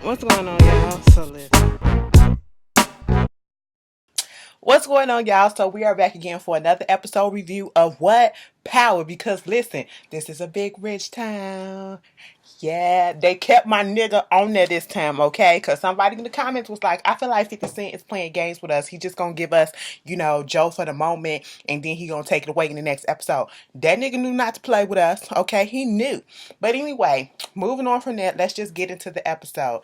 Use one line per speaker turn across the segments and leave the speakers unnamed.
What's going on, y'all? So listen. What's going on, y'all? So we are back again for another episode review of What Power. Because listen, this is a big rich town. Yeah, they kept my nigga on there this time, okay? Because somebody in the comments was like, I feel like 50 Cent is playing games with us. He just gonna give us, Joe for the moment, and then he gonna take it away in the next episode. That nigga knew not to play with us, okay? He knew. But anyway, moving on from that, let's just get into the episode.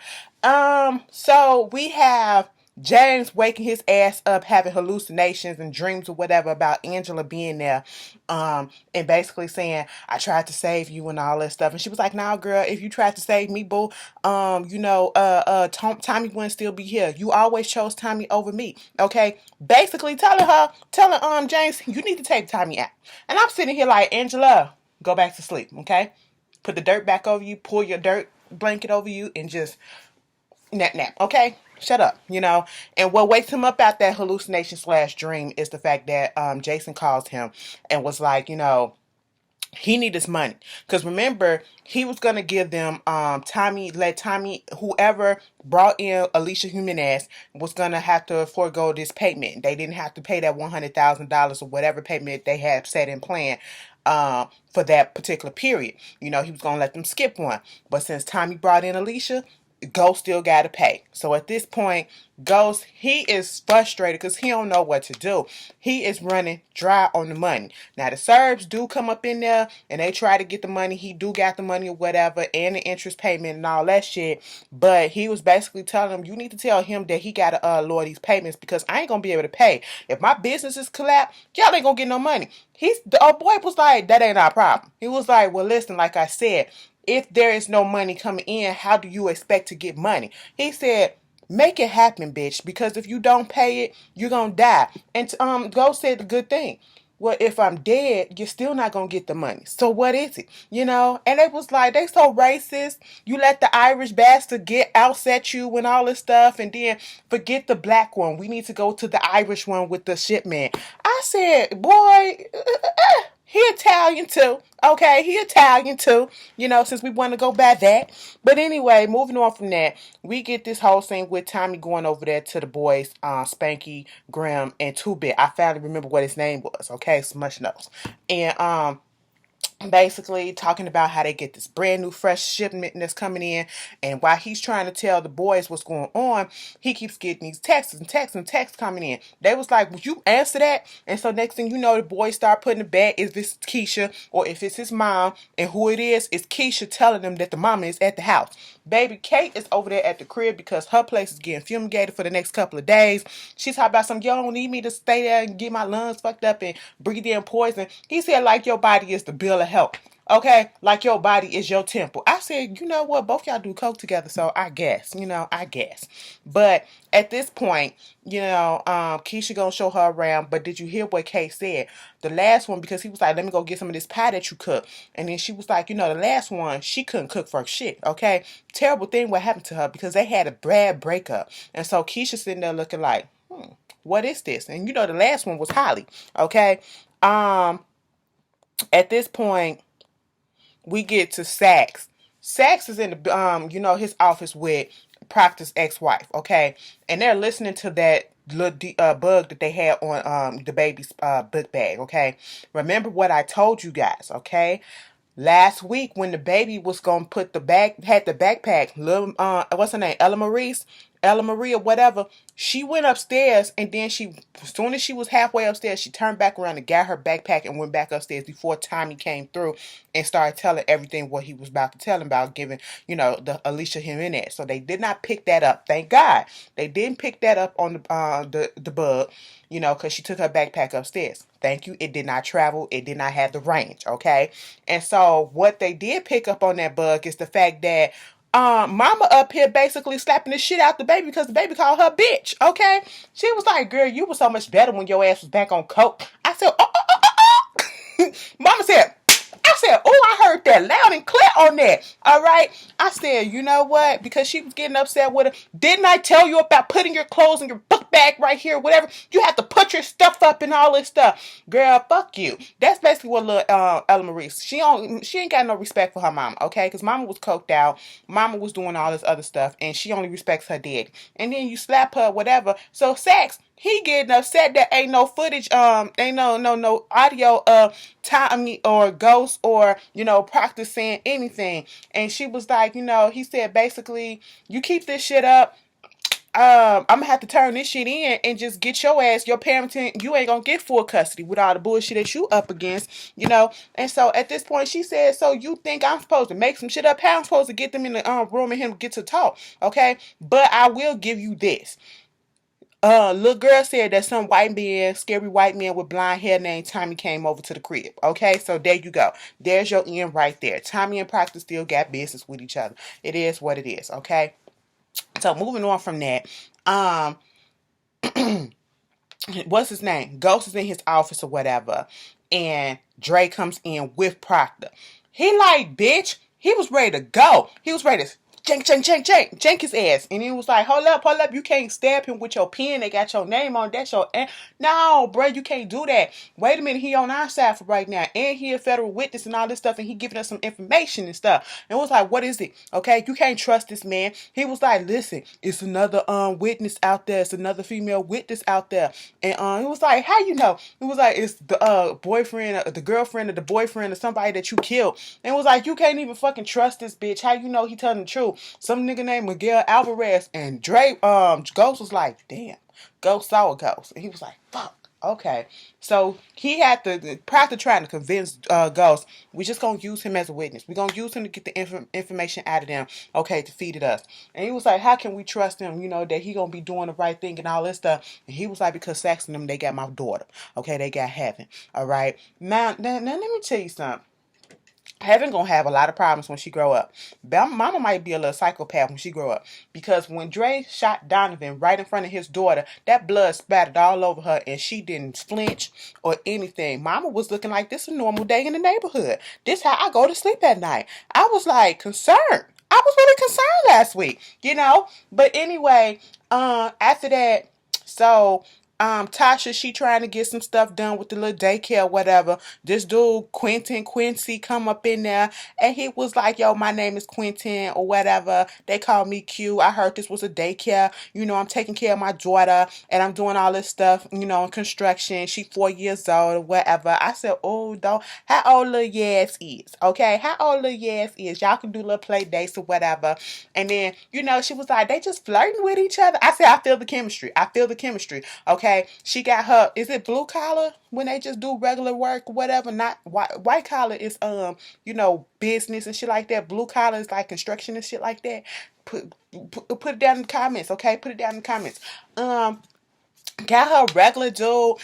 So we have James waking his ass up, having hallucinations and dreams or whatever about Angela being there, and basically saying, I tried to save you and all that stuff. And she was like, nah, girl, if you tried to save me, boo, Tommy wouldn't still be here. You always chose Tommy over me. Okay? Basically telling James, you need to take Tommy out. And I'm sitting here like, Angela, go back to sleep, okay? Put the dirt back over you, pull your dirt blanket over you, and just nap, okay? Shut up, And what wakes him up out that hallucination slash dream is the fact that Jason calls him and was like, he need his money. Because remember, he was gonna give them Tommy, whoever brought in Alicia Jimenez was gonna have to forego this payment. They didn't have to pay that $100,000 or whatever payment they had set in plan for that particular period. He was gonna let them skip one. But since Tommy brought in Alicia, Ghost still got to pay. So at this point, Ghost, he is frustrated because he don't know what to do. He is running dry on the money. Now the Serbs do come up in there and they try to get the money. He do got the money or whatever and the interest payment and all that shit. But he was basically telling him, you need to tell him that he got to lower these payments because I ain't going to be able to pay. If my business is collapsed, y'all ain't going to get no money. The boy was like, that ain't our problem. He was like, well, listen, like I said, if there is no money coming in, how do you expect to get money? He said, make it happen, bitch, because if you don't pay it, you're going to die. And Ghost said the good thing. Well, if I'm dead, you're still not going to get the money. So what is it? And it was like, they so racist. You let the Irish bastard get outset you and all this stuff, and then forget the black one. We need to go to the Irish one with the shipment. I said, boy, he Italian too. Okay, he Italian too, since we want to go by that. But anyway, moving on from that, we get this whole thing with Tommy going over there to the boys, Spanky, Graham, and Two Bit. I finally remember what his name was, okay? Smush Nose. And basically talking about how they get this brand new fresh shipment that's coming in, and while he's trying to tell the boys what's going on, he keeps getting these texts coming in. They was like, would you answer that? And so next thing you know, the boys start putting the bet if it's Keisha or if it's his mom, and who it is Keisha telling them that the mama is at the house. Baby Kate is over there at the crib because her place is getting fumigated for the next couple of days. She's talking about some, you don't need me to stay there and get my lungs fucked up and breathe in poison. He said, like your body is the bill of health. Okay, like your body is your temple. I said, you know what? Both y'all do coke together, so I guess, I guess. But at this point, Keisha gonna show her around. But did you hear what Kay said? The last one, because he was like, let me go get some of this pie that you cook. And then she was like, the last one, she couldn't cook for shit, okay? Terrible thing what happened to her because they had a bad breakup. And so Keisha sitting there looking like, what is this? And the last one was Holly, okay? At this point, we get to Sax. Sax is in the his office with Proctor's ex-wife, okay? And they're listening to that little bug that they had on the baby's book bag, okay? Remember what I told you guys, okay? Last week when the baby was gonna put had the backpack, little what's her name, Ella Marie or whatever, she went upstairs and then as soon as she was halfway upstairs, she turned back around and got her backpack and went back upstairs before Tommy came through and started telling everything what he was about to tell him about giving, the Alicia Jimenez. So they did not pick that up. Thank God. They didn't pick that up on the bug, because she took her backpack upstairs. Thank you. It did not travel. It did not have the range, okay? And so what they did pick up on that bug is the fact that mama up here basically slapping the shit out the baby because the baby called her bitch, okay? She was like, girl, you were so much better when your ass was back on coke. I said, oh. Mama said, said, oh, I heard that loud and clear on that. All right. I said, you know what? Because she was getting upset with her. Didn't I tell you about putting your clothes in your book bag right here, whatever? You have to put your stuff up and all this stuff. Girl, fuck you. That's basically what little Ella Marie, she ain't got no respect for her mama, okay? Because mama was coked out. Mama was doing all this other stuff, and she only respects her daddy. And then you slap her, whatever. So Saxe, he getting upset that ain't no footage, ain't no audio of Tommy or Ghost or, practice saying anything. And she was like, he said basically, you keep this shit up, I'm gonna have to turn this shit in and just get your ass, your parenting. You ain't gonna get full custody with all the bullshit that you up against. And so at this point, she said, "So you think I'm supposed to make some shit up? How I'm supposed to get them in the room and him get to talk? Okay, but I will give you this." Little girl said that some white man, scary white man with blonde hair named Tommy came over to the crib. Okay, so there you go. There's your end right there. Tommy and Proctor still got business with each other. It is what it is. Okay. So moving on from that, um, what's his name? Ghost is in his office or whatever, and Dre comes in with Proctor. He like, bitch, he was ready to go. He was ready to jank his ass. And he was like, hold up, you can't stab him with your pen. They got your name on. That's your... No, bro, you can't do that. Wait a minute, he on our side for right now. And he a federal witness and all this stuff, and he giving us some information and stuff. And it was like, what is it? Okay, you can't trust this man. He was like, listen, it's another witness out there. It's another female witness out there. And he was like, how you know? It was like, it's the boyfriend, or the girlfriend, or the boyfriend, or somebody that you killed. And it was like, you can't even fucking trust this bitch. How you know he telling the truth? Some nigga named Miguel Alvarez. And Dre, Ghost was like, damn, Ghost saw a ghost. And he was like, fuck. Okay, so he had to, prior to trying to convince Ghost, we just gonna use him as a witness. We're gonna use him to get the information out of them, okay, to feed it us. And he was like, how can we trust him, that he gonna be doing the right thing and all this stuff? And he was like, because Saxon them, they got my daughter, okay, they got Heaven, all right? Now let me tell you something. Heaven gonna have a lot of problems when she grow up. Mama might be a little psychopath when she grow up, because when Dre shot Donovan right in front of his daughter, that blood spattered all over her and she didn't flinch or anything. Mama was looking like this a normal day in the neighborhood. This how I go to sleep at night. I was like concerned. I was really concerned last week. But anyway, after that, so Tasha, she trying to get some stuff done with the little daycare, whatever. This dude, Quincy, come up in there, and he was like, yo, my name is Quentin, or whatever. They call me Q. I heard this was a daycare. I'm taking care of my daughter, and I'm doing all this stuff, in construction. She 4 years old, or whatever. I said, oh, don't. How old little Yaz is, okay? How old little Yaz is? Y'all can do little play dates or whatever. And then, she was like, they just flirting with each other. I said, I feel the chemistry. Okay? She got her, is it blue collar when they just do regular work, whatever? Not white collar is business and shit like that. Blue collar is like construction and shit like that. Put it down in the comments, okay? Put it down in the comments. Got her regular dude.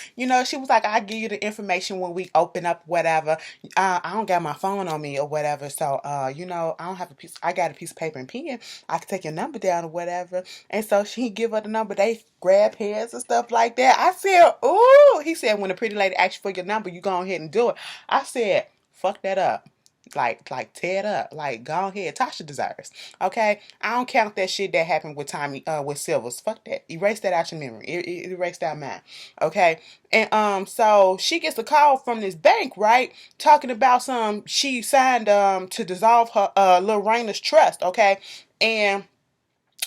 She was like, I'll give you the information when we open up, whatever. I don't got my phone on me or whatever. So, I don't have I got a piece of paper and pen. I can take your number down or whatever. And so she give her the number. They grab heads and stuff like that. I said, ooh. He said, when the pretty lady asks you for your number, you go ahead and do it. I said, fuck that up. Like tear it up. Like, go ahead. Tasha deserves. Okay? I don't count that shit that happened with Tommy, with Silvers. Fuck that. Erase that out your memory. Erase that mind. Okay? And so she gets a call from this bank, right? Talking about she signed to dissolve her Lil Raina's trust, okay? And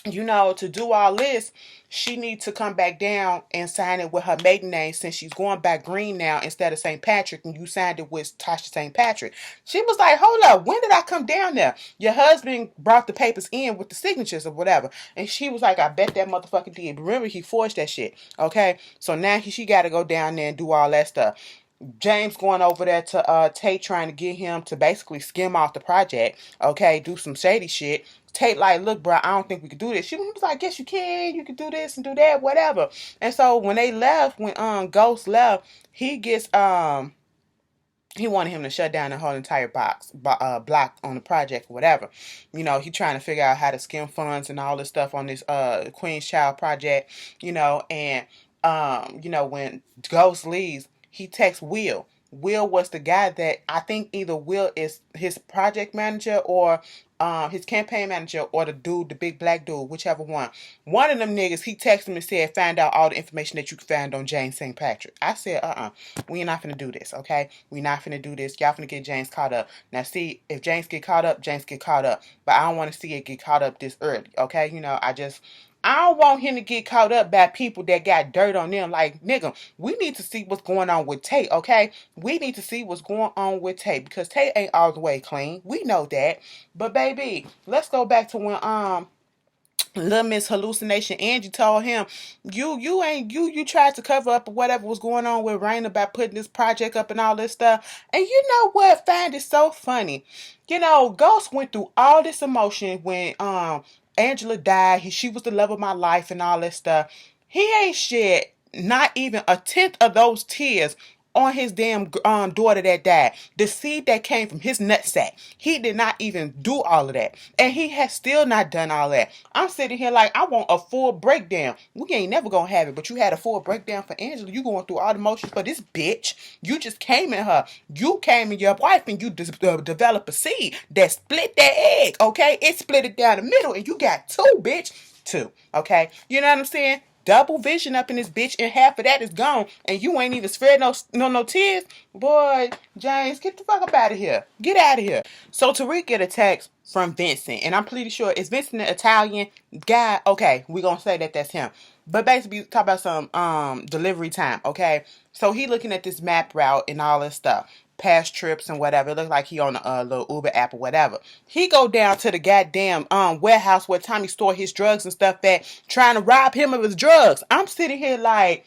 to do all this, she needs to come back down and sign it with her maiden name, since she's going by Green now instead of St. Patrick, and you signed it with Tasha St. Patrick. She was like, hold up, when did I come down there? Your husband brought the papers in with the signatures or whatever. And she was like, I bet that motherfucker did. Remember, he forged that shit. Okay? So now she got to go down there and do all that stuff. James going over there to Tate, trying to get him to basically skim off the project, okay, do some shady shit. Tate like, look, bro, I don't think we could do this. She was like, yes, you can. You can do this and do that, whatever. And so when they left, when Ghost left, he gets he wanted him to shut down the whole entire block on the project or whatever. He trying to figure out how to skim funds and all this stuff on this Queen's Child project. And when Ghost leaves, he texts Will. Will was the guy that I think either Will is his project manager or his campaign manager or the dude, the big black dude, whichever one. One of them niggas, he texted me and said, find out all the information that you can find on James St. Patrick. I said, we not finna do this, okay? We not finna do this. Y'all finna get James caught up. Now, see, if James get caught up, James get caught up. But I don't want to see it get caught up this early, okay? I don't want him to get caught up by people that got dirt on them. Like, nigga, we need to see what's going on with Tate, okay? We need to see what's going on with Tate because Tate ain't all the way clean. We know that. But baby, let's go back to when Little Miss Hallucination Angie told him, you tried to cover up whatever was going on with Rain about putting this project up and all this stuff. And you know what? Find it so funny. Ghost went through all this emotion when Angela died. She was the love of my life and all that stuff. He ain't shed not even a tenth of those tears on his damn daughter that died. The seed that came from his nutsack. He did not even do all of that. And he has still not done all that. I'm sitting here like, I want a full breakdown. We ain't never gonna have it, but you had a full breakdown for Angela. You going through all the motions for this bitch. You just came in her. You came in your wife and you develop a seed that split that egg, okay? It split it down the middle and you got two, bitch. Two, okay? You know what I'm saying? Double vision up in this bitch, and half of that is gone, and you ain't even spared no tears. Boy, James, get the fuck up out of here. Get out of here. So Tariq get a text from Vincent, and I'm pretty sure it's Vincent, the Italian guy. Okay, we gonna say that that's him. But basically, talk about some delivery time. Okay, so he looking at this map route and all this stuff. Past trips and whatever. It looks like he on a little Uber app or whatever. He go down to the goddamn warehouse where Tommy store his drugs and stuff at, trying to rob him of his drugs. I'm sitting here like,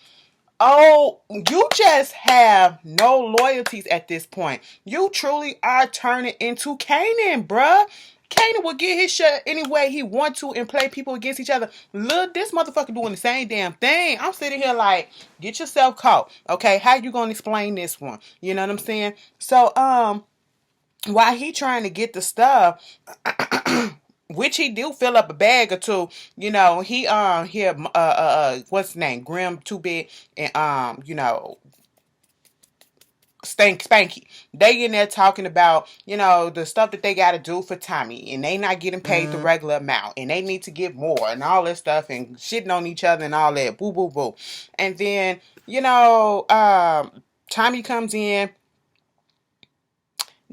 oh, you just have no loyalties at this point. You truly are turning into Kanan, bruh. Kanan will get his shit any way he want to and play people against each other. Look, this motherfucker doing the same damn thing. I'm sitting here like, get yourself caught. Okay, how you gonna explain this one? You know what I'm saying? So, while he trying to get the stuff, which he do fill up a bag or two, he here what's his name? Grim Too Big and Spanky. They in there talking about, the stuff that they got to do for Tommy, and they not getting paid the regular amount, and they need to get more, and all this stuff, and shitting on each other and all that. Boo, boo, boo. And then, Tommy comes in.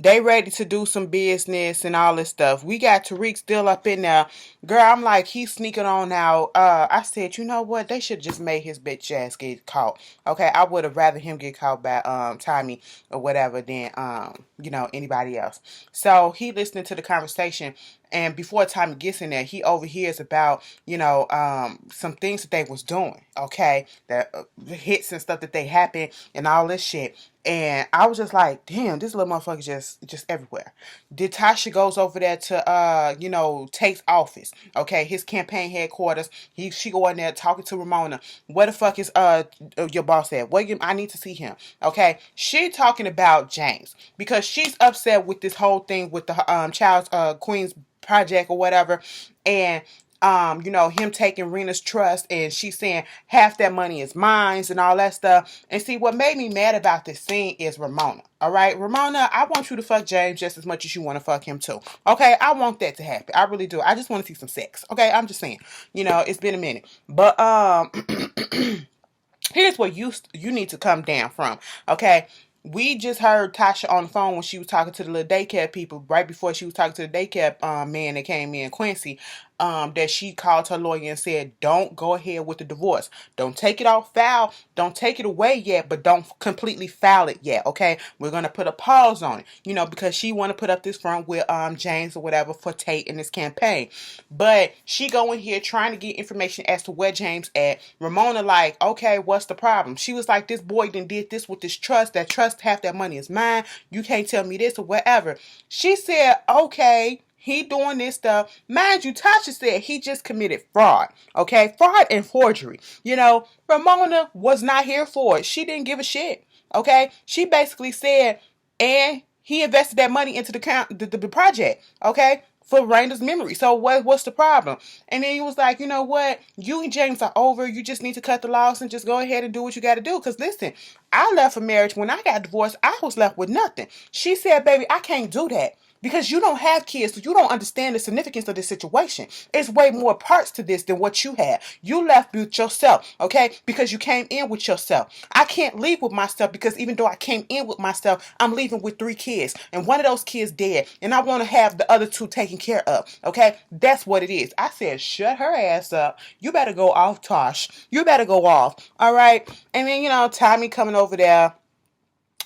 They ready to do some business and all this stuff. We got Tariq still up in there. Girl, I'm like, he's sneaking on out. I said, you know what? They should just made his bitch ass get caught. Okay, I would have rather him get caught by Tommy or whatever than anybody else. So he listening to the conversation. And before Tommy gets in there, he overhears about, some things that they was doing, okay? The hits and stuff that they happened and all this shit. And I was just like, damn, this little motherfucker just everywhere. Did Tasha goes over there to, Tate's office, okay? His campaign headquarters. She go in there talking to Ramona. Where the fuck is your boss at? I need to see him, okay? She talking about James because she's upset with this whole thing with the Child's Queen's project or whatever, and him taking Rena's trust, and she's saying half that money is mine and all that stuff. And see, what made me mad about this scene is Ramona. All right, Ramona, I want you to fuck James just as much as you want to fuck him too. Okay, I want that to happen. I really do. I just want to see some sex. Okay, I'm just saying. It's been a minute, but here's where you need to come down from. Okay. We just heard Tasha on the phone when she was talking to the little daycare people right before she was talking to the daycare man that came in, Quincy, that she called her lawyer and said, don't go ahead with the divorce. Don't take it off foul. Don't take it away yet, but don't completely foul it yet, okay? We're going to put a pause on it, because she want to put up this front with James or whatever for Tate in this campaign. But she go in here trying to get information as to where James at. Ramona like, okay, what's the problem? She was like, this boy did this with this trust. That trust, half that money is mine. You can't tell me this or whatever. She said, okay, he doing this stuff. Mind you, Tasha said he just committed fraud. Okay, fraud and forgery. Ramona was not here for it. She didn't give a shit. Okay, she basically said, and he invested that money into the project. Okay, for Raina's memory. So what's the problem? And then he was like, you know what? You and James are over. You just need to cut the loss and just go ahead and do what you got to do. Because listen, I left a marriage. When I got divorced, I was left with nothing. She said, baby, I can't do that. Because you don't have kids, so you don't understand the significance of this situation. It's way more parts to this than what you had. You left with yourself, okay? Because you came in with yourself. I can't leave with myself because even though I came in with myself, I'm leaving with 3 kids. And one of those kids dead. And I want to have the other 2 taken care of, okay? That's what it is. I said, shut her ass up. You better go off, Tosh. You better go off, all right? And then, Tommy coming over there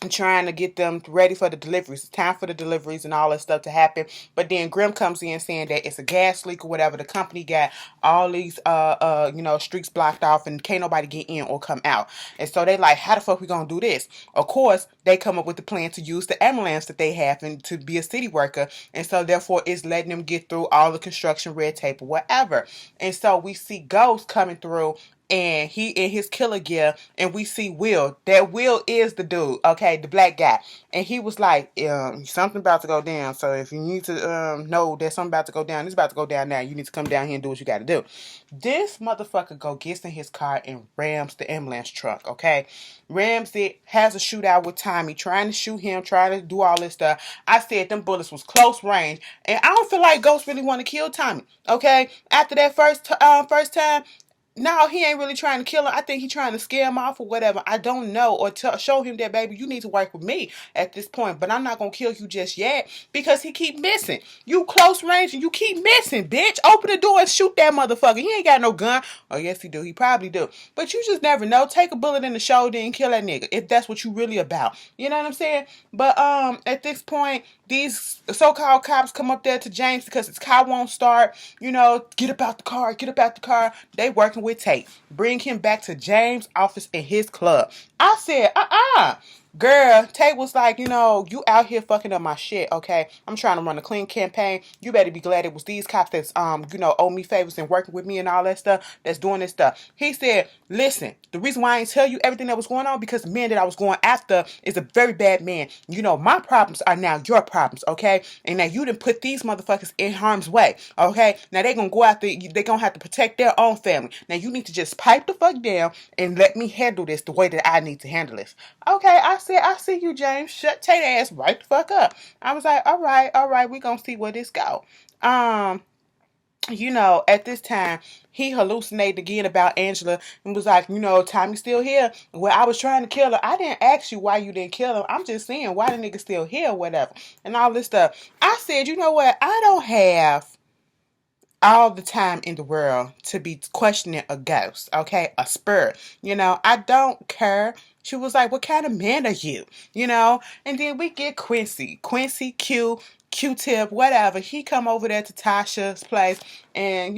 and trying to get them ready for the deliveries. It's time for the deliveries and all that stuff to happen. But then Grim comes in saying that it's a gas leak or whatever. The company got all these streets blocked off and can't nobody get in or come out. And so they like, how the fuck we gonna do this? Of course, they come up with the plan to use the ambulance that they have and to be a city worker. And so therefore it's letting them get through all the construction red tape or whatever. And so we see Ghost coming through and he in his killer gear, and we see Will. That Will is the dude, okay, the black guy. And he was like, something about to go down. So if you need to know that something about to go down, it's about to go down now. You need to come down here and do what you got to do. This motherfucker gets in his car and rams the ambulance truck, okay? Rams it, has a shootout with Tommy, trying to shoot him, trying to do all this stuff. I said them bullets was close range, and I don't feel like Ghost really want to kill Tommy, okay? After that first time, no, he ain't really trying to kill him. I think he's trying to scare him off or whatever. I don't know. Or show him that, baby, you need to work with me at this point. But I'm not going to kill you just yet because he keep missing. You close range and you keep missing, bitch. Open the door and shoot that motherfucker. He ain't got no gun. Oh, yes, he do. He probably do. But you just never know. Take a bullet in the shoulder and kill that nigga if that's what you really about. You know what I'm saying? But at this point, these so-called cops come up there to James because his car won't start. Get up out the car. Get up out the car. They working with Tate. Bring him back to James' office in his club. I said, girl, Tate was like, you out here fucking up my shit, okay? I'm trying to run a clean campaign. You better be glad it was these cops that's, owe me favors and working with me and all that stuff, that's doing this stuff. He said, listen, the reason why I ain't tell you everything that was going on, because the man that I was going after is a very bad man. My problems are now your problems, okay? And now you done put these motherfuckers in harm's way, okay? Now they gonna go after, they gonna have to protect their own family. Now you need to just pipe the fuck down and let me handle this the way that I need to handle this. Okay, I said, I see you, James. Shut Tate ass right the fuck up. I was like, all right, we gonna see where this go. At this time, he hallucinated again about Angela and was like, Tommy's still here. Well, I was trying to kill her. I didn't ask you why you didn't kill him. I'm just saying why the nigga still here or whatever. And all this stuff. I said, you know what? I don't have all the time in the world to be questioning a ghost, okay? A spirit. I don't care. She was like, what kind of man are you? And then we get Quincy. Quincy, Q-Tip, whatever. He come over there to Tasha's place and,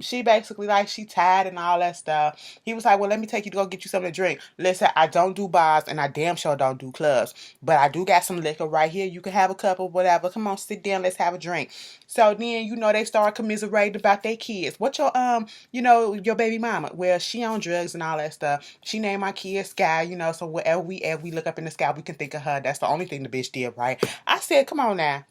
she basically like she tired and all that stuff. He was like, well, let me take you to go get you something to drink. Listen, I don't do bars and I damn sure don't do clubs, but I do got some liquor right here. You can have a cup of whatever. Come on, sit down. Let's have a drink. So then, they start commiserating about their kids. What your, your baby mama? Well, she on drugs and all that stuff. She named my kid Sky, so wherever we look up in the sky, we can think of her. That's the only thing the bitch did, right? I said, come on now.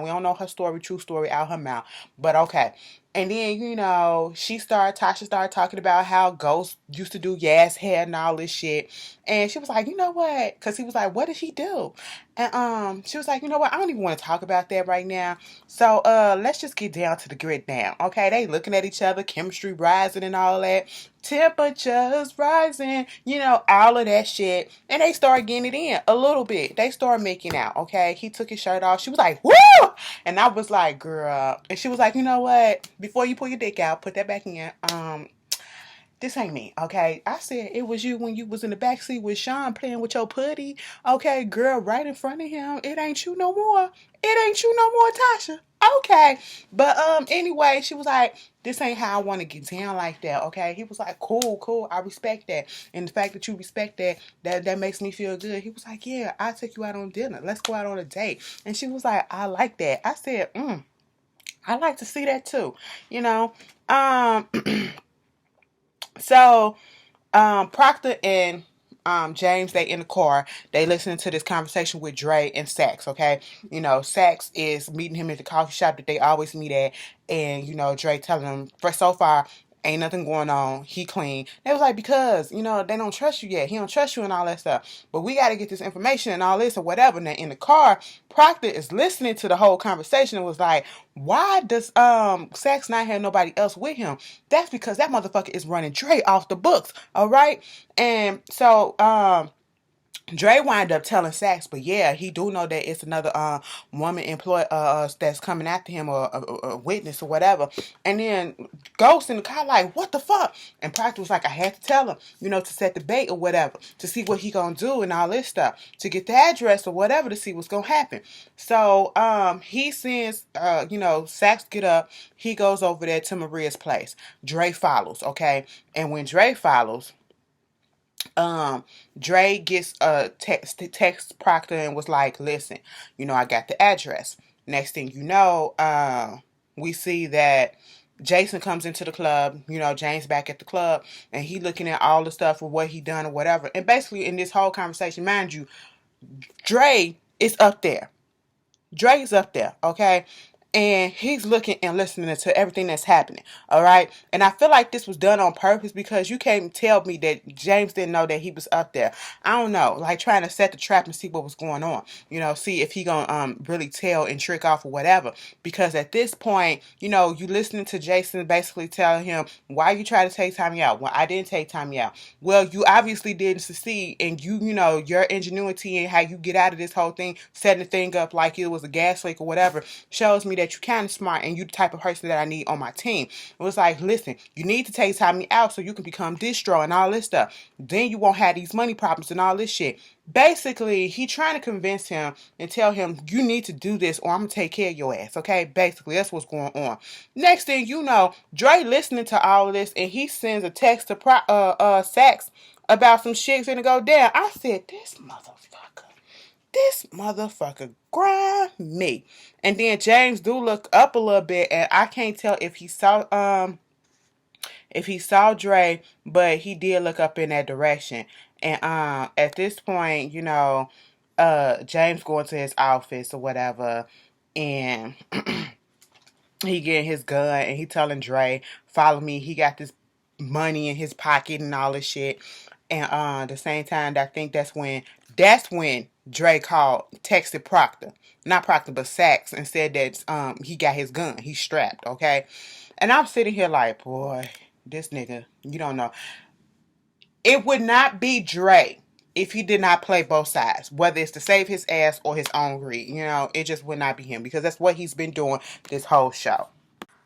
We don't know her story, true story out her mouth. But okay. And then, Tasha started talking about how Ghost used to do Yas hair and all this shit. And she was like, you know what? Because he was like, what did he do? And she was like, you know what? I don't even want to talk about that right now. So let's just get down to the grid now. Okay, they looking at each other, chemistry rising and all that. Temperatures rising, all of that shit. And they start getting it in a little bit. They start making out, okay? He took his shirt off. She was like, woo! And I was like, girl. And she was like, you know what? Before you pull your dick out, put that back in. This ain't me, okay? I said it was you when you was in the backseat with Sean playing with your putty. Okay, girl, right in front of him. It ain't you no more. It ain't you no more, Tasha. Okay. But anyway, she was like, this ain't how I want to get down like that, okay? He was like, cool. I respect that. And the fact that you respect that makes me feel good. He was like, yeah, I'll take you out on dinner. Let's go out on a date. And she was like, I like that. I said, I like to see that too. So, Proctor and James, they in the car, they listening to this conversation with Dre and Sax, okay? You know, Sax is meeting him at the coffee shop that they always meet at, and, you know, Dre telling him, for so far, ain't nothing going on, he clean. They was like, because, you know, they don't trust you yet, he don't trust you and all that stuff, but we got to get this information and all this or whatever. Now, in the car, Proctor is listening to the whole conversation and was like, why does Sax not have nobody else with him? That's because that motherfucker is running Dre off the books, all right? And so Dre wind up telling Sax, but yeah, he do know that it's another woman employee that's coming after him, or a witness or whatever. And then Ghost in the car like, what the fuck? And Proctor was like, I had to tell him, you know, to set the bait or whatever, to see what he gonna do and all this stuff, to get the address or whatever, to see what's gonna happen. So he sends you know, Sax get up, he goes over there to Maria's place. Dre follows, okay? And when Dre follows, Dre gets a text Proctor and was like, listen, you know, I got the address. Next thing you know, we see that Jason comes into the club, you know, James back at the club, and he looking at all the stuff of what he done or whatever. And basically in this whole conversation, mind you, Dre is up there. Dre's up there, okay? And he's looking and listening to everything that's happening, all right? And I feel like this was done on purpose, because you can't tell me that James didn't know that he was up there. I don't know, like trying to set the trap and see what was going on, you know, see if he gonna really tell and trick off or whatever. Because at this point, you know, you listening to Jason basically telling him, why you try to take Tommy out? Well, I didn't take Tommy out. Well, you obviously didn't succeed, and you know, your ingenuity and how you get out of this whole thing, setting the thing up like it was a gas leak or whatever, shows me that you're kind of smart and you the type of person that I need on my team. It was like, listen, you need to take Tommy out so you can become distro and all this stuff. Then you won't have these money problems and all this shit. Basically, he trying to convince him and tell him, you need to do this or I'm going to take care of your ass, okay? Basically, that's what's going on. Next thing you know, Dre listening to all of this, and he sends a text to Sax about some shit's gonna go down. I said, this motherfucker grind me. And then James do look up a little bit, and I can't tell if he saw Dre, but he did look up in that direction. And at this point, you know, James going to his office or whatever, and he getting his gun and he telling Dre, follow me. He got this money in his pocket and all this shit. And the same time, I think that's when Dre texted Proctor, not Proctor, but Sax, and said that he got his gun, he's strapped, okay. And I'm sitting here like, boy, this nigga, you don't know. It would not be Dre if he did not play both sides, whether it's to save his ass or his own greed. You know, it just would not be him, because that's what he's been doing this whole show.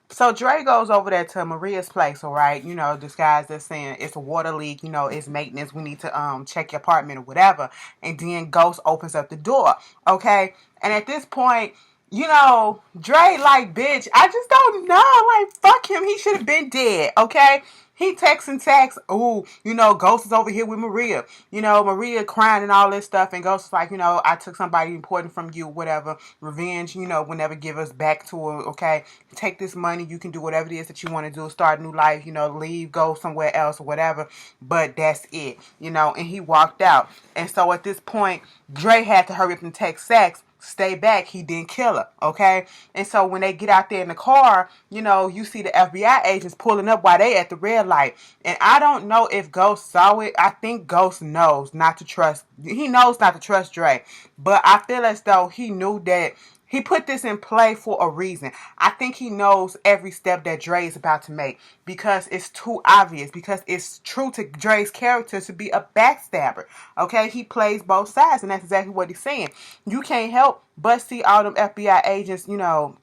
So Dre goes over there to Maria's place, all right? You know, this guy's just saying it's a water leak, you know, it's maintenance, we need to check your apartment or whatever. And then Ghost opens up the door, okay? And at this point, you know, Dre like, bitch, I just don't know. Like, fuck him. He should have been dead, okay? He texts and texts, ooh, you know, Ghost is over here with Maria. You know, Maria crying and all this stuff. And Ghost is like, you know, I took somebody important from you, whatever. Revenge, you know, will never give us back to her, okay? Take this money. You can do whatever it is that you want to do. Start a new life, you know, leave, go somewhere else or whatever. But that's it, you know. And he walked out. And so at this point, Dre had to hurry up and text Sax, stay back, he didn't kill her, okay? And so when they get out there in the car, you know, you see the FBI agents pulling up while they at the red light. And I don't know if Ghost saw it. I think Ghost knows not to trust, he knows not to trust Dre. But I feel as though he knew that he put this in play for a reason. I think he knows every step that Dre is about to make, because it's too obvious, because it's true to Dre's character to be a backstabber. Okay, he plays both sides, and that's exactly what he's saying. You can't help but see all them FBI agents, you know,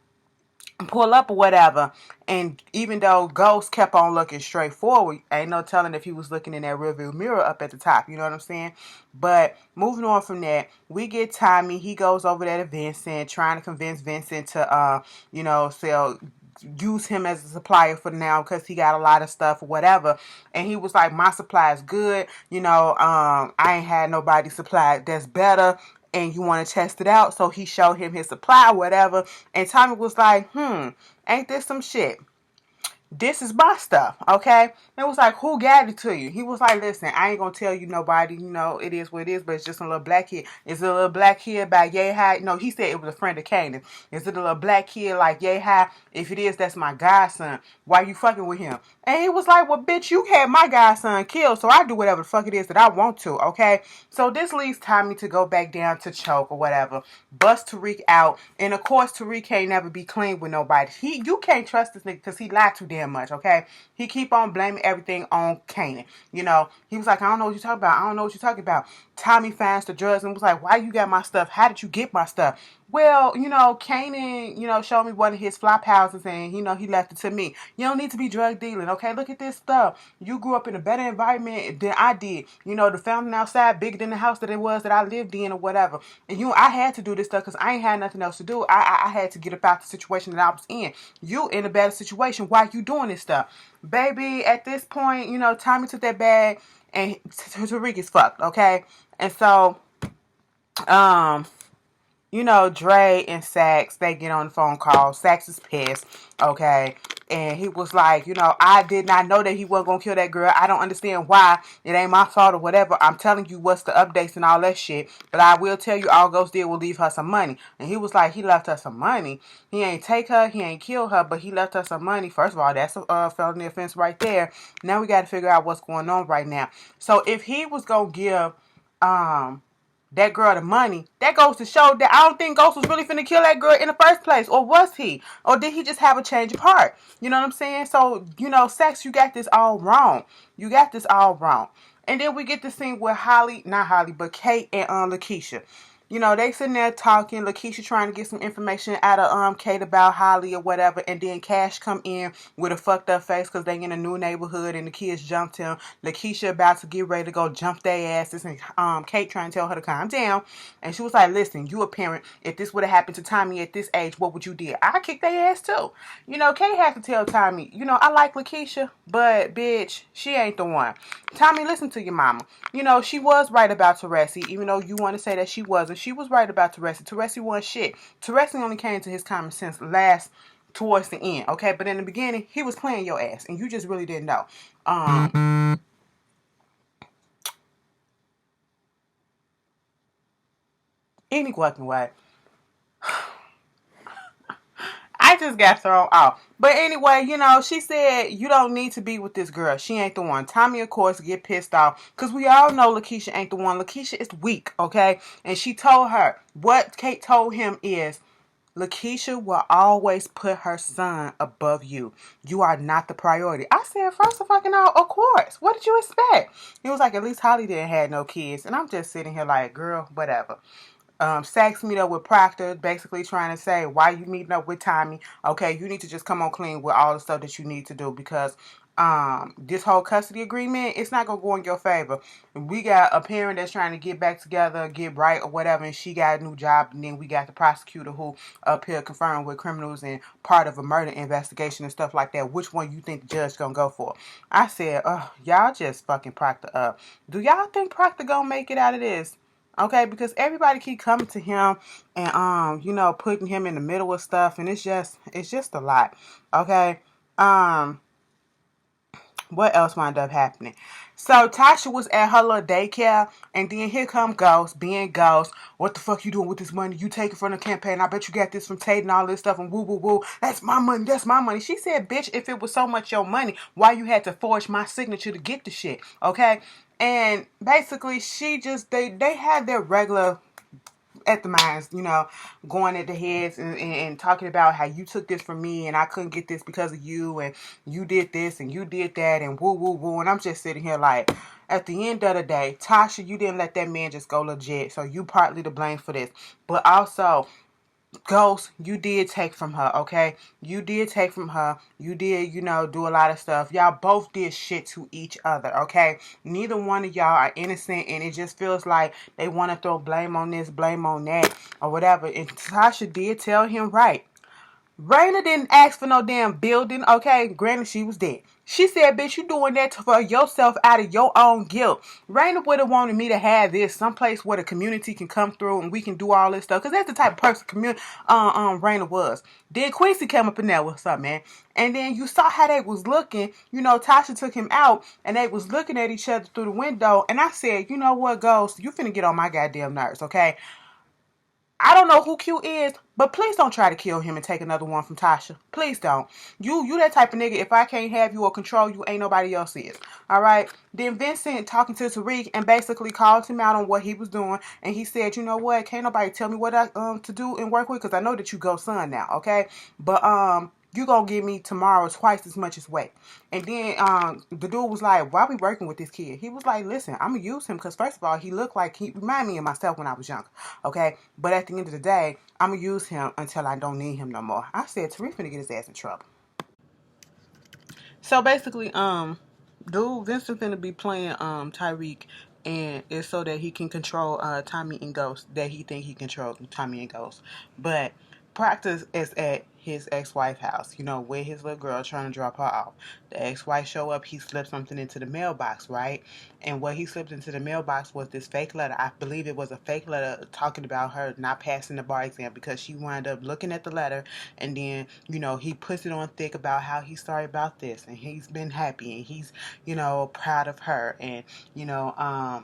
pull up or whatever. And even though Ghost kept on looking straight forward, ain't no telling if he was looking in that rearview mirror up at the top, you know what I'm saying? But moving on from that, we get Tommy. He goes over there to Vincent, trying to convince Vincent to you know, use him as a supplier for now, because he got a lot of stuff or whatever. And he was like, my supply is good, you know, I ain't had nobody supply that's better, and you want to test it out. So he showed him his supply or whatever. And Tommy was like, ain't this some shit? this is my stuff, okay? It was like, who got it to you? He was like, listen, I ain't gonna tell you nobody, it is what it is, but it's just a little black kid. Is it a little black kid by yay high? No, he said it was a friend of Kanan. Is it a little black kid like yay high? If it is, that's my godson. Why you fucking with him? And he was like, well, bitch, you had my godson killed, so I do whatever the fuck it is that I want to, okay? So this leads Tommy to go back down to choke or whatever, bust Tariq out, and of course Tariq can't never be clean with nobody. You can't trust this nigga because he lied too damn much, okay? He keep on blaming everything on Kanan. He was like, I don't know what you're talking about. I don't know what you're talking about. Tommy finds the drugs and was like, why you got my stuff? How did you get my stuff? Well, Kanan, showed me one of his flop houses and, he left it to me. You don't need to be drug dealing, okay? Look at this stuff. You grew up in a better environment than I did. The fountain outside bigger than the house that it was that I lived in or whatever. And I had to do this stuff because I ain't had nothing else to do. I had to get about the situation that I was in. You in a better situation. Why you doing this stuff? Baby, at this point, Tommy took that bag and Tariq is fucked, okay? And so, Dre and Sax, they get on the phone call. Sax is pissed, okay? And he was like, I did not know that he wasn't going to kill that girl. I don't understand why. It ain't my fault or whatever. I'm telling you what's the updates and all that shit. But I will tell you all Ghost did will leave her some money. And he was like, he left her some money. He ain't take her. He ain't kill her. But he left her some money. First of all, that's a felony offense right there. Now we got to figure out what's going on right now. So if he was going to give that girl the money, that goes to show that I don't think Ghost was really finna kill that girl in the first place. Or was he? Or did he just have a change of heart? You know what I'm saying? So, Sex, you got this all wrong. You got this all wrong. And then we get the scene with not Holly, but Kate and Lakeisha. They sitting there talking. Lakeisha trying to get some information out of Kate about Holly or whatever. And then Cash come in with a fucked up face because they in a new neighborhood and the kids jumped him. Lakeisha about to get ready to go jump their asses. And Kate trying to tell her to calm down. And she was like, listen, you a parent. If this would have happened to Tommy at this age, what would you do? I kick their ass too. Kate had to tell Tommy, I like Lakeisha, but bitch, she ain't the one. Tommy, listen to your mama. She was right about Teresi, even though you want to say that she wasn't. She was right about Teresi. Teresi wasn't shit. Teresi only came to his common sense towards the end, okay? But in the beginning, he was playing your ass, and you just really didn't know. Any fucking way. I just got thrown off. But anyway, she said, you don't need to be with this girl. She ain't the one. Tommy, of course, get pissed off. Because we all know Lakeisha ain't the one. Lakeisha is weak, okay? And she told her, what Kate told him is, Lakeisha will always put her son above you. You are not the priority. I said, first of fucking all, of course. What did you expect? He was like, at least Holly didn't have no kids. And I'm just sitting here like, girl, whatever. Sax meet up with Proctor, basically trying to say, why you meeting up with Tommy? Okay, you need to just come on clean with all the stuff that you need to do because this whole custody agreement, it's not going to go in your favor. We got a parent that's trying to get back together, get right or whatever, and she got a new job, and then we got the prosecutor who up here confirmed with criminals and part of a murder investigation and stuff like that. Which one you think the judge going to go for? I said, y'all just fucking Proctor up. Do y'all think Proctor going to make it out of this? Okay, because everybody keep coming to him and putting him in the middle of stuff, and it's just a lot. Okay. What else wound up happening? So Tasha was at her little daycare, and then here come Ghost, being Ghost. What the fuck you doing with this money? You take it from the campaign. I bet you got this from Tate and all this stuff and woo woo woo. That's my money. That's my money. She said, bitch, if it was so much your money, why you had to forge my signature to get the shit? Okay? And basically, they had their regular at the minds, going at the heads and talking about how you took this from me and I couldn't get this because of you and you did this and you did that and woo woo woo. And I'm just sitting here like, at the end of the day, Tasha, you didn't let that man just go legit, so you partly to blame for this. But also, Ghost, you did take from her, okay? You did take from her. You did, do a lot of stuff. Y'all both did shit to each other, okay? Neither one of y'all are innocent, and it just feels like they want to throw blame on this, blame on that, or whatever. And Tasha did tell him right. Raina didn't ask for no damn building, okay? Granted, she was dead. She said, bitch, you doing that for yourself out of your own guilt. Raina would have wanted me to have this someplace where the community can come through and we can do all this stuff. Because that's the type of person Raina was. Then Quincy came up in there, what's up, man? And then you saw how they was looking. You know, Tasha took him out and they was looking at each other through the window. And I said, you know what, Ghost? You finna get on my goddamn nerves, okay? I don't know who Q is, but please don't try to kill him and take another one from Tasha. Please don't. You that type of nigga, if I can't have you or control you, ain't nobody else is. Alright? Then Vincent talking to Tariq and basically called him out on what he was doing. And he said, you know what, can't nobody tell me what I to do and work with, because I know that you go son now, okay? But you gonna give me tomorrow twice as much as weight. And then the dude was like, why we working with this kid? He was like, listen, I'm gonna use him because first of all, he looked like he reminded me of myself when I was younger. Okay? But at the end of the day, I'm gonna use him until I don't need him no more. I said Tariq finna get his ass in trouble. So basically, dude, Vincent finna be playing Tyreek, and it's so that he can control Tommy and Ghost. That he think he controls Tommy and Ghost, but practice is at his ex-wife house. You know, with his little girl trying to drop her off. The ex-wife show up. He slipped something into the mailbox, right? And what he slipped into the mailbox was this fake letter. I believe it was a fake letter talking about her not passing the bar exam because she wound up looking at the letter, and then, you know, he puts it on thick about how he's sorry about this and he's been happy and he's, you know, proud of her, and, you know,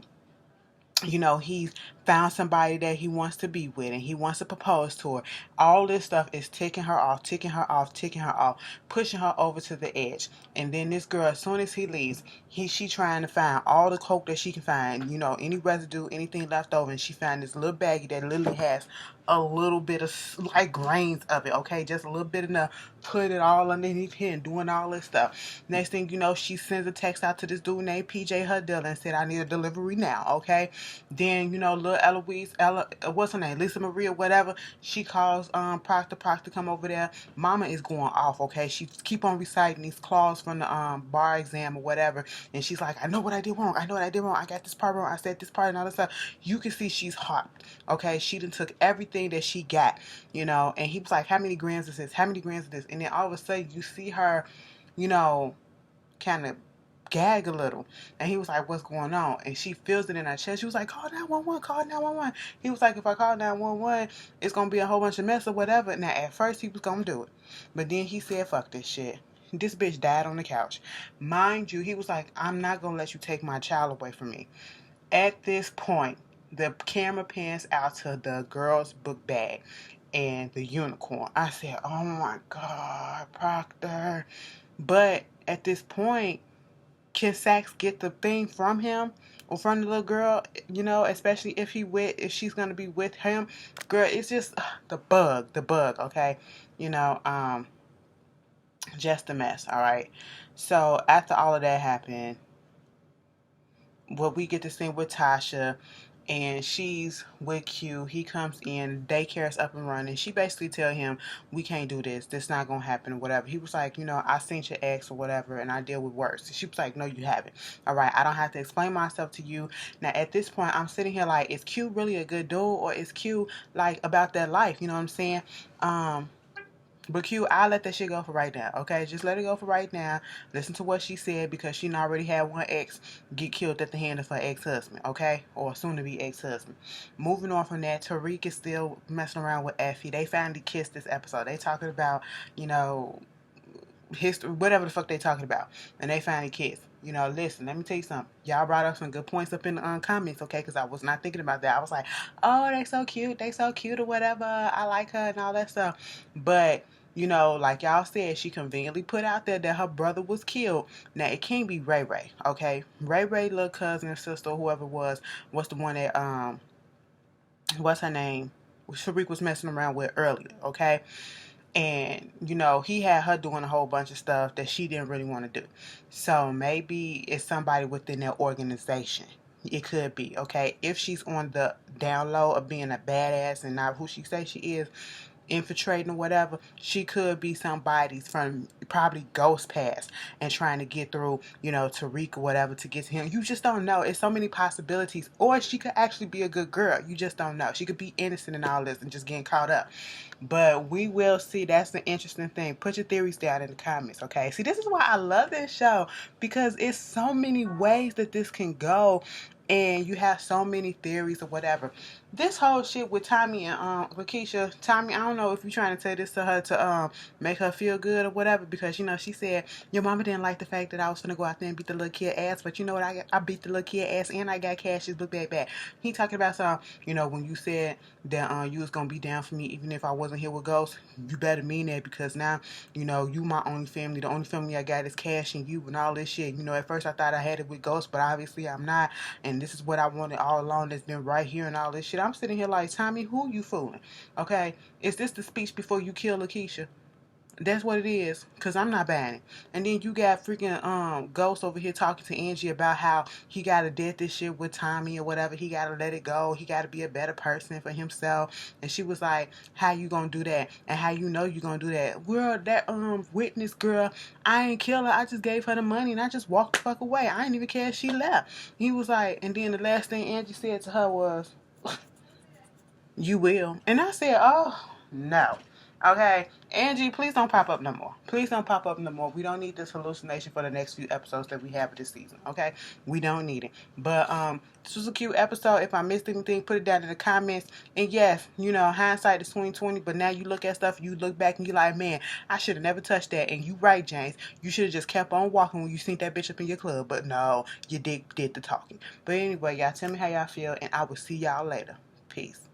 he's found somebody that he wants to be with and he wants to propose to her. All this stuff is ticking her off, ticking her off, ticking her off, pushing her over to the edge. And then this girl, as soon as he leaves, she trying to find all the coke that she can find, you know, any residue, anything left over, and she found this little baggie that literally has a little bit of slight grains of it, okay, just a little bit enough. Put it all underneath here and doing all this stuff. Next thing you know, she sends a text out to this dude named PJ, her dealer, and said, I need a delivery now, okay? Then, you know, little Eloise, what's her name, Lisa Maria, whatever, she calls Proctor come over there. Mama is going off, okay? She keep on reciting these clauses from the bar exam or whatever, and she's like, I know what I did wrong, I know what I did wrong, I got this part wrong, I said this part and all this stuff. You can see she's hot, okay? She done took everything that she got, you know, and he was like, how many grams is this, how many grams is this? And then all of a sudden you see her, you know, kind of gag a little. And he was like, what's going on? And she feels it in her chest. She was like, call 911, call 911. He was like, if I call 911, it's going to be a whole bunch of mess or whatever. Now, at first, he was going to do it. But then he said, fuck this shit. This bitch died on the couch. Mind you, he was like, I'm not going to let you take my child away from me. At this point, the camera pans out to the girl's book bag and the unicorn. I said, oh my God, Proctor. But at this point, can Saxe get the thing from him or from the little girl? You know, especially if she's gonna be with him, girl. It's just the bug. Okay, you know, just a mess. All right. So after all of that happened, what we get to see with Tasha, and she's with Q. He comes in, daycare's up and running. She basically tell him, we can't do this. This not gonna happen or whatever. He was like, you know, I seen your ex or whatever, and I deal with worse. She was like, no, you haven't. All right, I don't have to explain myself to you. Now at this point, I'm sitting here like, is Q really a good dude, or is Q like about that life? You know what I'm saying? But Q, I'll let that shit go for right now, okay? Just let it go for right now. Listen to what she said, because she already had one ex get killed at the hand of her ex-husband, okay? Or soon-to-be ex-husband. Moving on from that, Tariq is still messing around with Effie. They finally kissed this episode. They talking about, you know, history, whatever the fuck they talking about. And they finally kissed. You know, listen, let me tell you something. Y'all brought up some good points up in the comments, okay? Because I was not thinking about that. I was like, oh, they so cute. They so cute or whatever. I like her and all that stuff. But, you know, like y'all said, she conveniently put out there that her brother was killed. Now, it can't be Ray Ray, okay? Ray Ray, little cousin or sister, whoever it was the one that, what's her name? Tariq was messing around with earlier, okay? And, you know, he had her doing a whole bunch of stuff that she didn't really want to do. So maybe it's somebody within their organization. It could be, okay? If she's on the down low of being a badass and not who she says she is, infiltrating or whatever, she could be somebody's from probably ghost past and trying to get through, Tariq or whatever to get to him. You just don't know. It's so many possibilities. Or she could actually be a good girl. You just don't know. She could be innocent in all this and just getting caught up. But we will see. That's the interesting thing. Put your theories down in the comments, okay? See, this is why I love this show, because it's so many ways that this can go, and you have so many theories or whatever. This whole shit with Tommy and Lakeisha, Tommy, I don't know if you're trying to say this to her to make her feel good or whatever, because she said your mama didn't like the fact that I was gonna go out there and beat the little kid ass, but you know what, I beat the little kid ass and I got Cash's book back. He talking about some, when you said that you was gonna be down for me even if I wasn't here with Ghost, you better mean that, because now you my only family. The only family I got is Cash and you and all this shit. At first I thought I had it with Ghost, but obviously I'm not, and this is what I wanted all along, that's been right here and all this shit. I'm sitting here like, Tommy, who you fooling? Okay, is this the speech before you kill Lakeisha? That's what it is, because I'm not buying it. And then you got freaking Ghost over here talking to Angie about how he got to dead this shit with Tommy or whatever. He got to let it go. He got to be a better person for himself. And she was like, how you going to do that? And how you know you going to do that? Girl, that witness girl, I ain't kill her. I just gave her the money and I just walked the fuck away. I didn't even care if she left. He was like, and then the last thing Angie said to her was, you will. And I said, oh, no. Okay, Angie, please don't pop up no more. Please don't pop up no more. We don't need this hallucination for the next few episodes that we have this season, okay? We don't need it. But this was a cute episode. If I missed anything, put it down in the comments. And yes, hindsight is 20/20, but now you look at stuff, you look back and you're like, man, I should have never touched that. And you right, James. You should have just kept on walking when you seen that bitch up in your club. But no, you did the talking. But anyway, y'all tell me how y'all feel, and I will see y'all later. Peace.